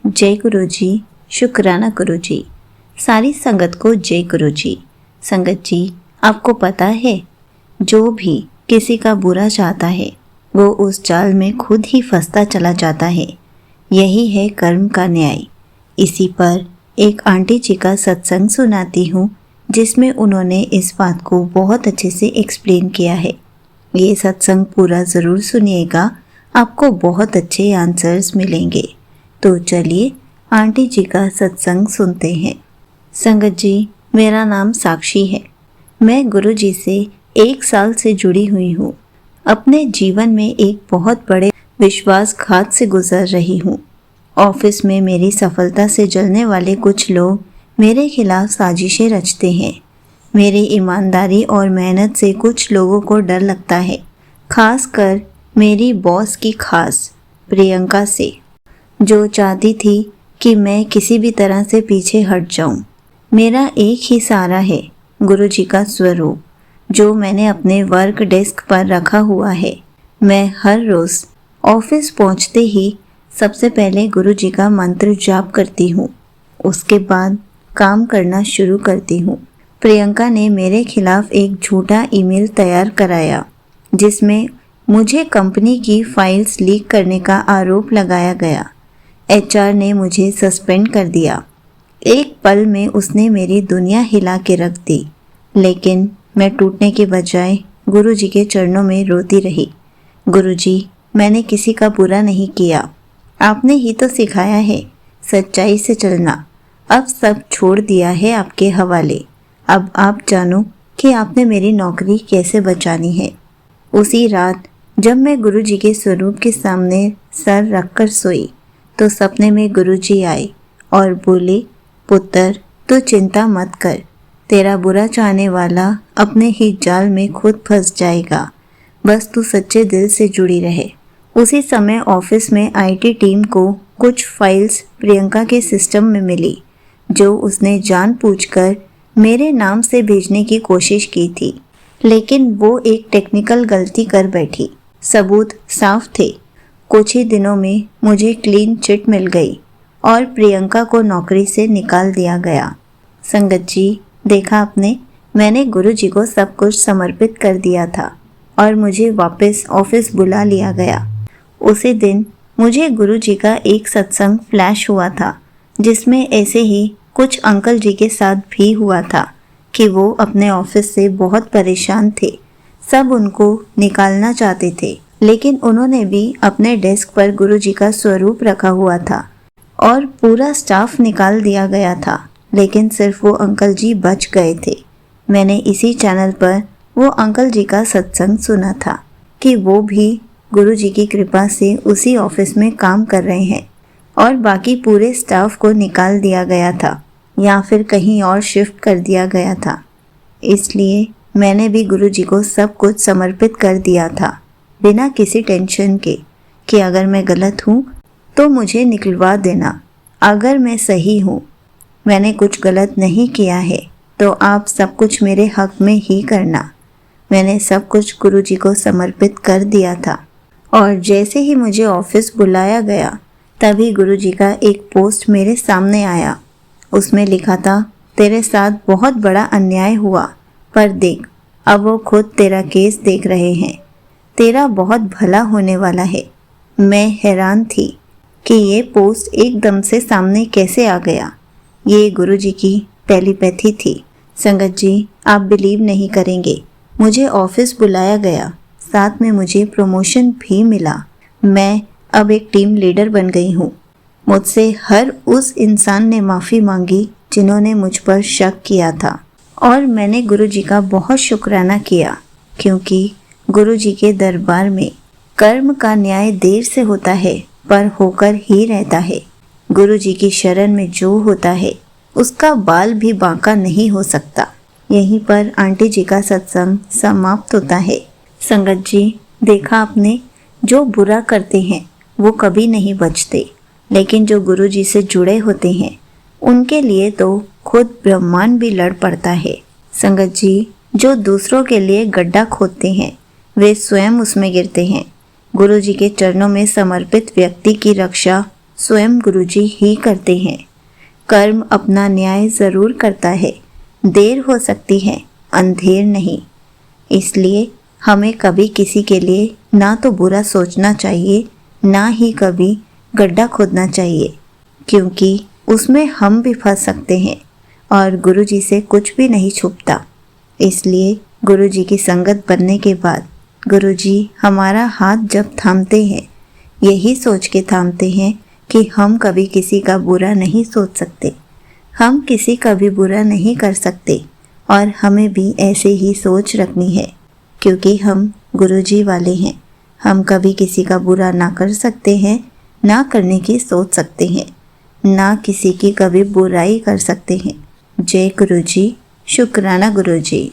जय गुरु जी। शुक्राना गुरु जी। सारी संगत को जय गुरु जी। संगत जी, आपको पता है, जो भी किसी का बुरा चाहता है वो उस जाल में खुद ही फंसता चला जाता है। यही है कर्म का न्याय। इसी पर एक आंटी जी का सत्संग सुनाती हूँ, जिसमें उन्होंने इस बात को बहुत अच्छे से एक्सप्लेन किया है। ये सत्संग पूरा ज़रूर सुनिएगा, आपको बहुत अच्छे आंसर्स मिलेंगे। तो चलिए आंटी जी का सत्संग सुनते हैं। संगत जी, मेरा नाम साक्षी है। मैं गुरु जी से 1 साल से जुड़ी हुई हूँ। अपने जीवन में एक बहुत बड़े विश्वासघात से गुजर रही हूँ। ऑफिस में मेरी सफलता से जलने वाले कुछ लोग मेरे खिलाफ साजिशें रचते हैं। मेरी ईमानदारी और मेहनत से कुछ लोगों को डर लगता है, खासकर मेरी बॉस की खास प्रियंका से, जो चाहती थी कि मैं किसी भी तरह से पीछे हट जाऊं। मेरा एक ही सहारा है, गुरु जी का स्वरूप, जो मैंने अपने वर्क डेस्क पर रखा हुआ है। मैं हर रोज़ ऑफिस पहुंचते ही सबसे पहले गुरु जी का मंत्र जाप करती हूँ। उसके बाद काम करना शुरू करती हूँ। प्रियंका ने मेरे खिलाफ एक झूठा ईमेल तैयार कराया, जिसमें मुझे कंपनी की फाइल्स लीक करने का आरोप लगाया गया। एचआर ने मुझे सस्पेंड कर दिया। एक पल में उसने मेरी दुनिया हिला के रख दी, लेकिन मैं टूटने के बजाय गुरु जी के चरणों में रोती रही। गुरु जी, मैंने किसी का बुरा नहीं किया। आपने ही तो सिखाया है सच्चाई से चलना। अब सब छोड़ दिया है आपके हवाले। अब आप जानो कि आपने मेरी नौकरी कैसे बचानी है। उसी रात जब मैं गुरु जी के स्वरूप के सामने सर रखकर सोई, तो सपने में गुरुजी आए और बोले, पुत्र, तू चिंता मत कर। तेरा बुरा चाहने वाला अपने ही जाल में खुद फंस जाएगा। बस तू सच्चे दिल से जुड़ी रहे। उसी समय ऑफिस में आईटी टीम को कुछ फाइल्स प्रियंका के सिस्टम में मिली, जो उसने जानबूझकर मेरे नाम से भेजने की कोशिश की थी, लेकिन वो एक टेक्निकल गलती कर बैठी। सबूत साफ थे। कुछ ही दिनों में मुझे क्लीन चिट मिल गई और प्रियंका को नौकरी से निकाल दिया गया। संगत जी, देखा आपने, मैंने गुरु जी को सब कुछ समर्पित कर दिया था और मुझे वापस ऑफिस बुला लिया गया। उसी दिन मुझे गुरु जी का एक सत्संग फ्लैश हुआ था, जिसमें ऐसे ही कुछ अंकल जी के साथ भी हुआ था कि वो अपने ऑफिस से बहुत परेशान थे। सब उनको निकालना चाहते थे, लेकिन उन्होंने भी अपने डेस्क पर गुरु जी का स्वरूप रखा हुआ था और पूरा स्टाफ निकाल दिया गया था, लेकिन सिर्फ वो अंकल जी बच गए थे। मैंने इसी चैनल पर वो अंकल जी का सत्संग सुना था कि वो भी गुरु जी की कृपा से उसी ऑफिस में काम कर रहे हैं और बाकी पूरे स्टाफ को निकाल दिया गया था या फिर कहीं और शिफ्ट कर दिया गया था। इसलिए मैंने भी गुरु जी को सब कुछ समर्पित कर दिया था, बिना किसी टेंशन के कि अगर मैं गलत हूँ तो मुझे निकलवा देना, अगर मैं सही हूँ, मैंने कुछ गलत नहीं किया है, तो आप सब कुछ मेरे हक में ही करना। मैंने सब कुछ गुरु जी को समर्पित कर दिया था और जैसे ही मुझे ऑफिस बुलाया गया, तभी गुरु जी का एक पोस्ट मेरे सामने आया। उसमें लिखा था, तेरे साथ बहुत बड़ा अन्याय हुआ, पर देख, अब वो खुद तेरा केस देख रहे हैं। तेरा बहुत भला होने वाला है। मैं हैरान थी कि ये पोस्ट एकदम से सामने कैसे आ गया। ये गुरु जी की टेलीपैथी थी। संगत जी, आप बिलीव नहीं करेंगे, मुझे ऑफिस बुलाया गया, साथ में मुझे प्रमोशन भी मिला। मैं अब एक टीम लीडर बन गई हूँ। मुझसे हर उस इंसान ने माफ़ी मांगी जिन्होंने मुझ पर शक किया था और मैंने गुरु जी का बहुत शुक्राना किया, क्योंकि गुरु जी के दरबार में कर्म का न्याय देर से होता है, पर होकर ही रहता है। गुरु जी की शरण में जो होता है, उसका बाल भी बांका नहीं हो सकता। यहीं पर आंटी जी का सत्संग समाप्त होता है। संगत जी, देखा आपने, जो बुरा करते हैं वो कभी नहीं बचते, लेकिन जो गुरु जी से जुड़े होते हैं उनके लिए तो खुद ब्रह्मांड भी लड़ पड़ता है। संगत जी, जो दूसरों के लिए गड्ढा खोदते हैं वे स्वयं उसमें गिरते हैं। गुरु जी के चरणों में समर्पित व्यक्ति की रक्षा स्वयं गुरुजी ही करते हैं। कर्म अपना न्याय ज़रूर करता है, देर हो सकती है, अंधेर नहीं। इसलिए हमें कभी किसी के लिए ना तो बुरा सोचना चाहिए, ना ही कभी गड्ढा खोदना चाहिए, क्योंकि उसमें हम भी फंस सकते हैं और गुरुजी से कुछ भी नहीं छुपता। इसलिए गुरुजी की संगत बनने के बाद गुरुजी हमारा हाथ जब थामते हैं, यही सोच के थामते हैं कि हम कभी किसी का बुरा नहीं सोच सकते, हम किसी का भी बुरा नहीं कर सकते और हमें भी ऐसे ही सोच रखनी है, क्योंकि हम गुरुजी वाले हैं। हम कभी किसी का बुरा ना कर सकते हैं, ना करने की सोच सकते हैं, ना किसी की कभी बुराई कर सकते हैं। जय गुरुजी, शुक्राना गुरुजी।